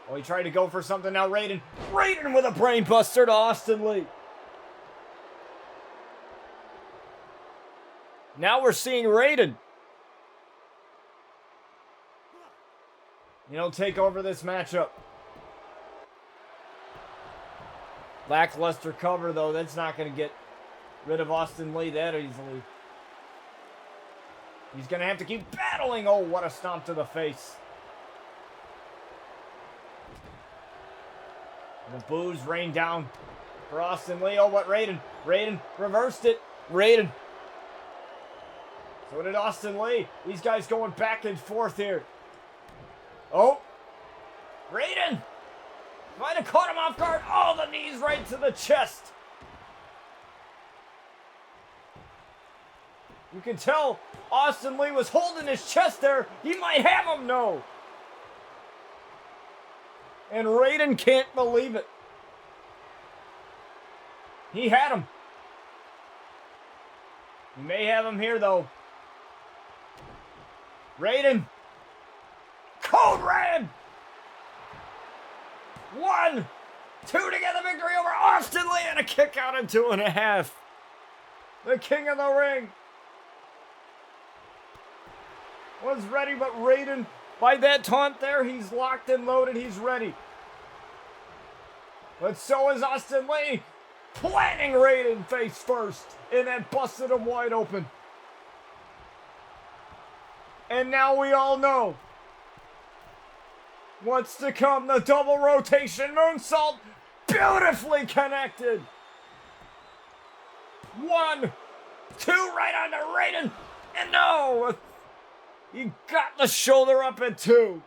Oh, he tried to go for something. Now Raiden with a brain buster to Austin Lee. Now we're seeing Raiden, you know, take over this matchup. Lackluster cover, though. That's not going to get rid of Austin Lee that easily. He's going to have to keep battling. Oh, what a stomp to the face. And the boos rain down for Austin Lee. Oh, what Raiden reversed it. Raiden. So did Austin Lee. These guys going back and forth here. Oh, Raiden might have caught him off guard. Oh, the knees right to the chest. You can tell Austin Lee was holding his chest there. He might have him, no. And Raiden can't believe it. He had him. He may have him here, though. Raiden. Code Red. 1, 2 together victory over Austin Lee and a kick out in 2.5. The King of the Ring was ready, but Raiden, by that taunt there, he's locked and loaded. He's ready. But so is Austin Lee, planting Raiden face first, and that busted him wide open. And now we all know what's to come. The double rotation moonsault, beautifully connected. 1, 2, right onto Raiden. And no, he got the shoulder up at 2.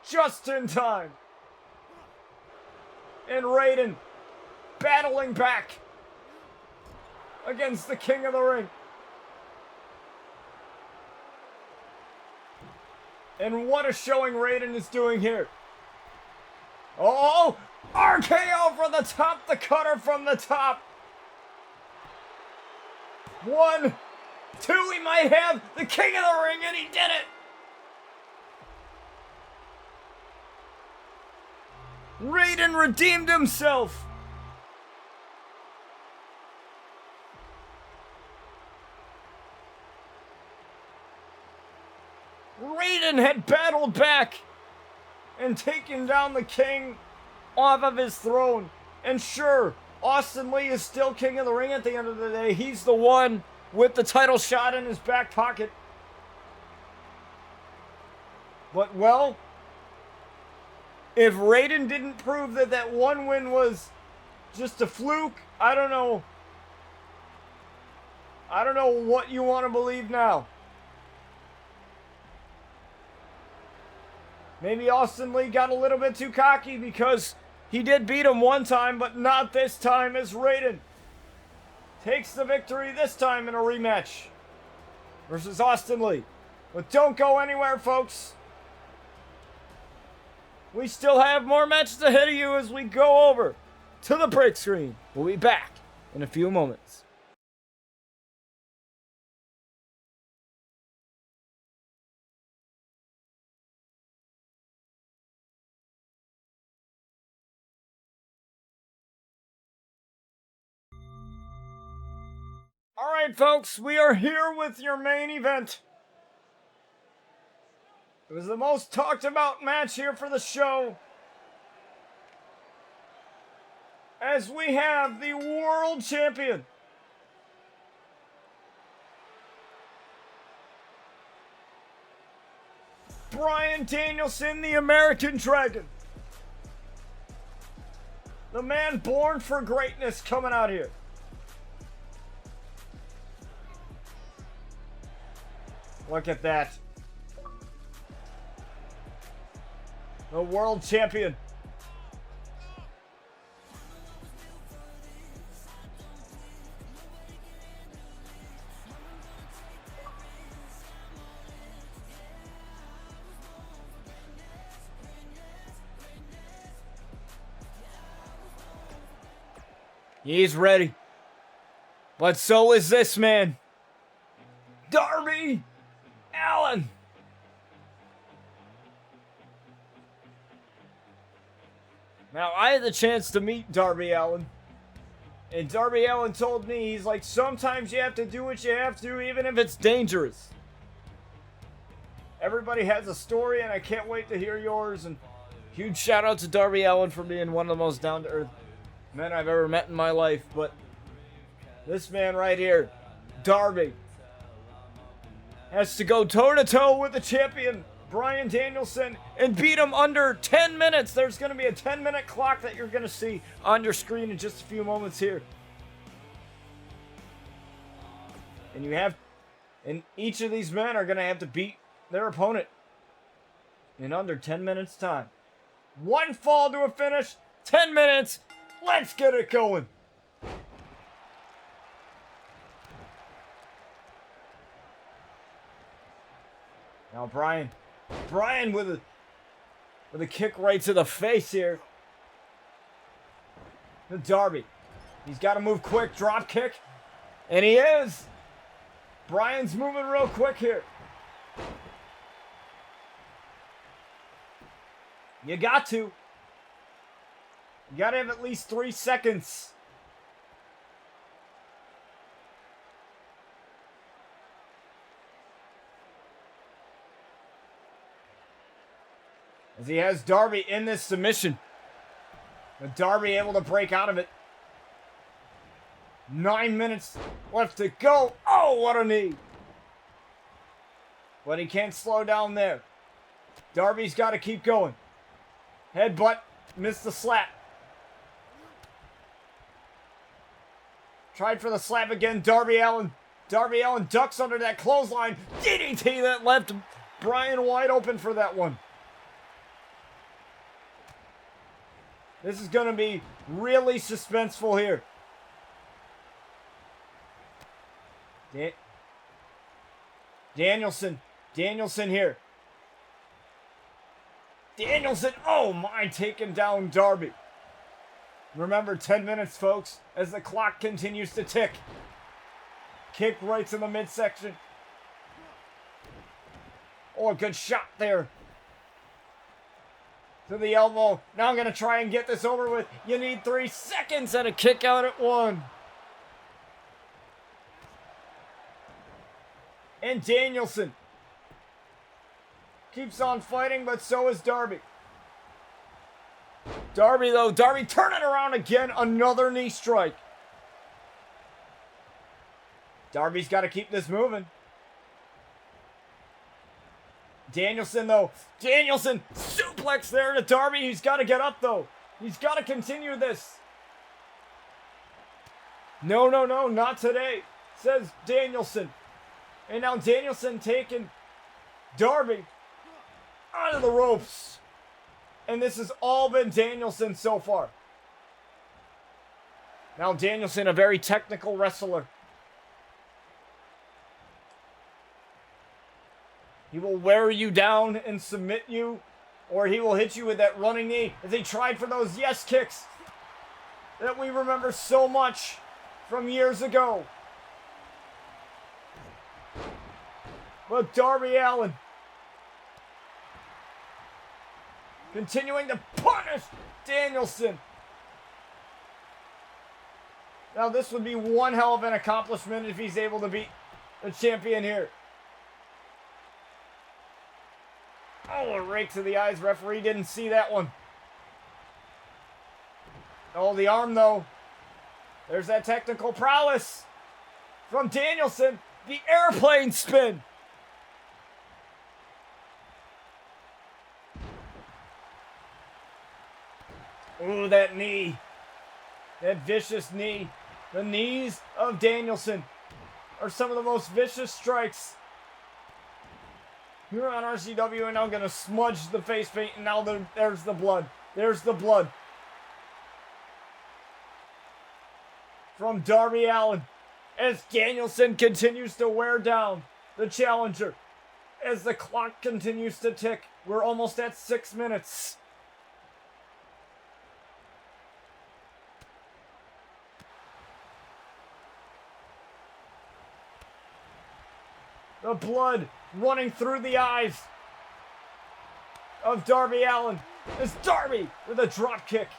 Just in time. And Raiden battling back against the King of the Ring. And what a showing Raiden is doing here. Oh, RKO from the top, the cutter from the top. 1, 2, he might have the King of the Ring, and he did it. Raiden redeemed himself. Raiden had battled back and taken down the King off of his throne. And sure, Austin Lee is still King of the Ring at the end of the day. He's the one with the title shot in his back pocket. But, well, if Raiden didn't prove that that one win was just a fluke, I don't know. I don't know what you want to believe now. Maybe Austin Lee got a little bit too cocky because he did beat him one time, but not this time, as Raiden takes the victory this time in a rematch versus Austin Lee. But don't go anywhere, folks. We still have more matches ahead of you as we go over to the break screen. We'll be back in a few moments. All right, folks, we are here with your main event. It was the most talked about match here for the show, as we have the world champion, Bryan Danielson, the American Dragon. The man born for greatness coming out here. Look at that. The world champion. He's ready. But so is this man, Darby Allin. Now, I had the chance to meet Darby Allin. And Darby Allin told me, he's like, sometimes you have to do what you have to, even if it's dangerous. Everybody has a story, and I can't wait to hear yours. And huge shout out to Darby Allin for being one of the most down-to-earth men I've ever met in my life. But this man right here, Darby, has to go toe-to-toe with the champion, Bryan Danielson, and beat him under 10 minutes. There's going to be a 10-minute clock that you're going to see on your screen in just a few moments here. And each of these men are going to have to beat their opponent in under 10 minutes time. One fall to a finish, 10 minutes. Let's get it going. Now Bryan with a kick right to the face here. The Darby. He's got to move quick. Drop kick. And he is. Bryan's moving real quick here. You got to. You got to have at least 3 seconds. As he has Darby in this submission. But Darby able to break out of it. 9 minutes left to go. Oh, what a knee. But he can't slow down there. Darby's got to keep going. Headbutt. Missed the slap. Tried for the slap again. Darby Allin. Darby Allin ducks under that clothesline. DDT that left Bryan wide open for that one. This is going to be really suspenseful here. Danielson here. Danielson, oh my, taking down Darby. Remember, 10 minutes, folks, as the clock continues to tick. Kick right to the midsection. Oh, a good shot there. To the elbow. Now I'm going to try and get this over with. You need 3 seconds and a kick out at 1. And Danielson keeps on fighting, but so is Darby. Darby turning around again. Another knee strike. Darby's got to keep this moving. Danielson suplex there to Darby. He's got to get up, though. He's got to continue this. No, not today, says Danielson. And now Danielson taking Darby out of the ropes. And this has all been Danielson so far. Now Danielson, a very technical wrestler. He will wear you down and submit you, or he will hit you with that running knee as he tried for those yes kicks that we remember so much from years ago. But Darby Allin continuing to punish Danielson. Now this would be one hell of an accomplishment if he's able to beat the champion here. Oh, a rake to the eyes. Referee didn't see that one. Oh, the arm though. There's that technical prowess from Danielson. The airplane spin. Ooh, that knee. That vicious knee. The knees of Danielson are some of the most vicious strikes here on RCW, and now going to smudge the face paint, and now there's the blood. There's the blood from Darby Allin as Danielson continues to wear down the challenger. As the clock continues to tick, we're almost at 6 minutes. The blood running through the eyes of Darby Allin. It's Darby with a drop kick.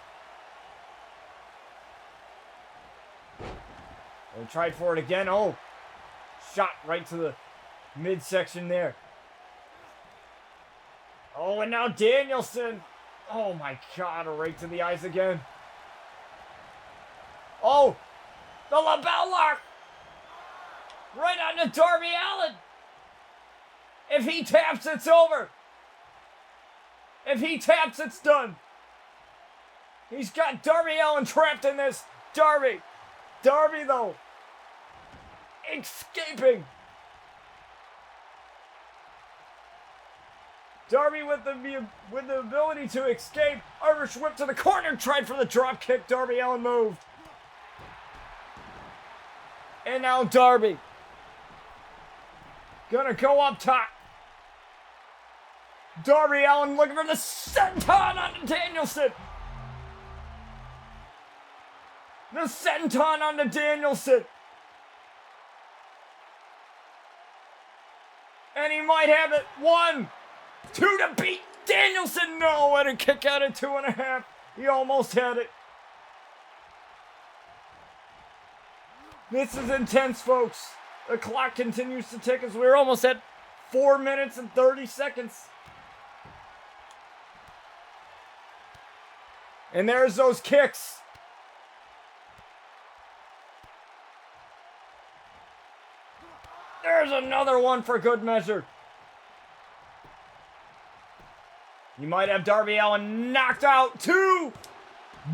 They tried for it again. Oh, shot right to the midsection there. Oh, and now Danielson. Oh my God, a rake to the eyes again. Oh, the lapel lock. Right onto Darby Allin. If he taps, it's over. If he taps, it's done. He's got Darby Allin trapped in this. Darby, though, escaping. Darby with the ability to escape. Irish whip to the corner. Tried for the drop kick. Darby Allin moved. And now Darby gonna go up top. Darby Allin looking for the senton onto Danielson. The senton onto Danielson. And he might have it. 1, 2 to beat Danielson. No, and a kick out at 2.5. He almost had it. This is intense, folks. The clock continues to tick as we're almost at 4 minutes and 30 seconds. And there's those kicks. There's another one for good measure. You might have Darby Allin knocked out. 2.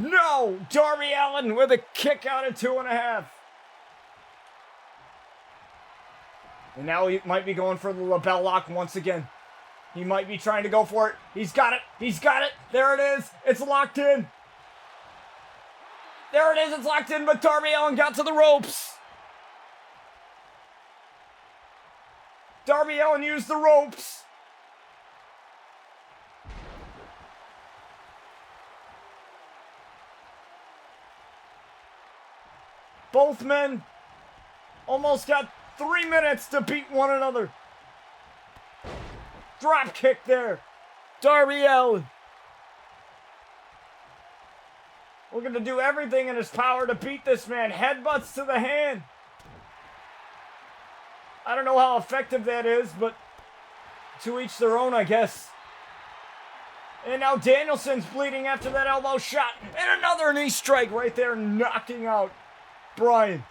No, Darby Allin with a kick out at 2.5. And now he might be going for the lapel lock once again. He might be trying to go for it. He's got it. He's got it. There it is. It's locked in. There it is. It's locked in, but Darby Allin got to the ropes. Darby Allin used the ropes. Both men almost got 3 minutes to beat one another. Drop kick there. Darby Allin. We're going to do everything in his power to beat this man. Headbutts to the hand. I don't know how effective that is, but to each their own, I guess. And now Danielson's bleeding after that elbow shot. And another knee strike right there, knocking out Bryan.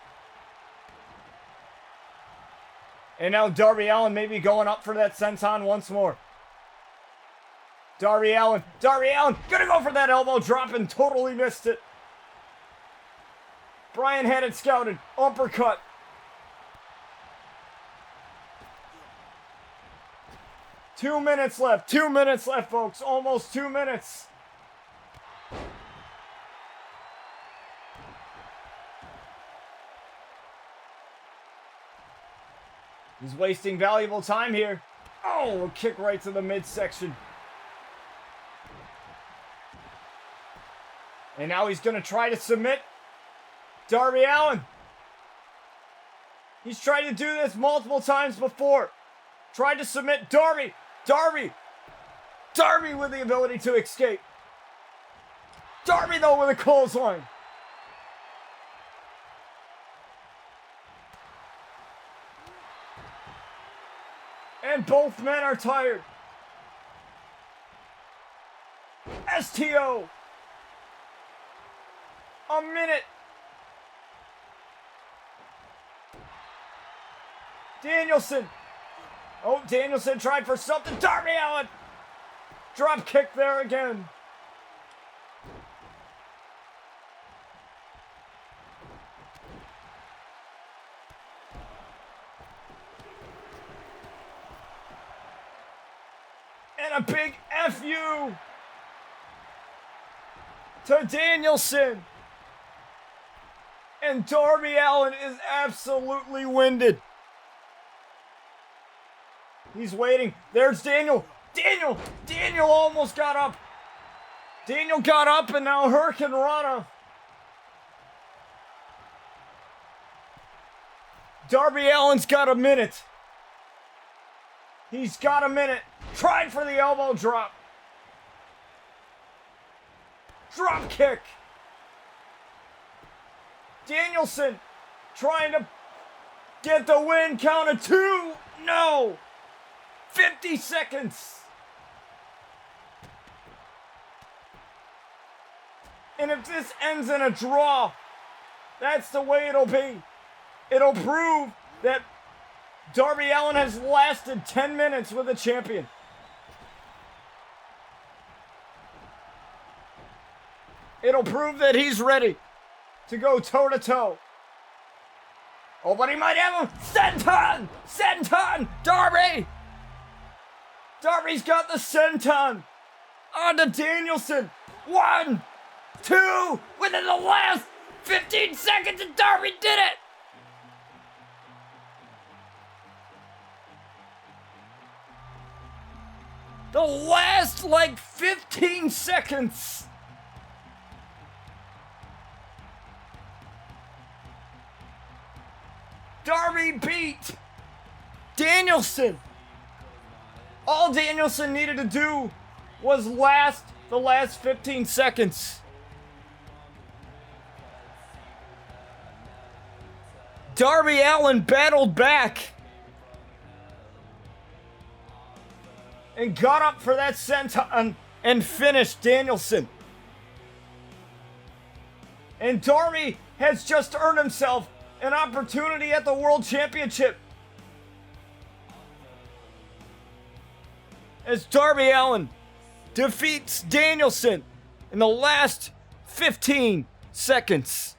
And now Darby Allin may be going up for that senton once more. Darby Allin gonna go for that elbow drop and totally missed it. Bryan had it scouted. Uppercut. Two minutes left, folks. Almost 2 minutes. He's wasting valuable time here. Oh, a kick right to the midsection. And now he's going to try to submit Darby Allin. He's tried to do this multiple times before. Tried to submit Darby. Darby with the ability to escape. Darby, though, with a clothesline. And both men are tired. STO. A minute. Danielson. Oh, Danielson tried for something. Darby Allin. Drop kick there again. And a big FU to Danielson. And Darby Allin is absolutely winded. He's waiting. There's Daniel. Daniel almost got up. Daniel got up and now Hurricane Rana. Darby Allin's got a minute. He's got a minute. Tried for the elbow drop. Drop kick. Danielson trying to get the win. Count of 2. No. 50 seconds. And if this ends in a draw, that's the way it'll be. It'll prove that Darby Allin has lasted 10 minutes with a champion. It'll prove that he's ready to go toe-to-toe. Oh, but he might have him. Senton! Darby! Darby's got the senton. On to Danielson. 1, 2, within the last 15 seconds, and Darby did it! The last, 15 seconds. Darby beat Danielson. All Danielson needed to do was last the last 15 seconds. Darby Allin battled back and got up for that senton and finished Danielson. And Darby has just earned himself an opportunity at the World Championship. As Darby Allin defeats Danielson in the last 15 seconds.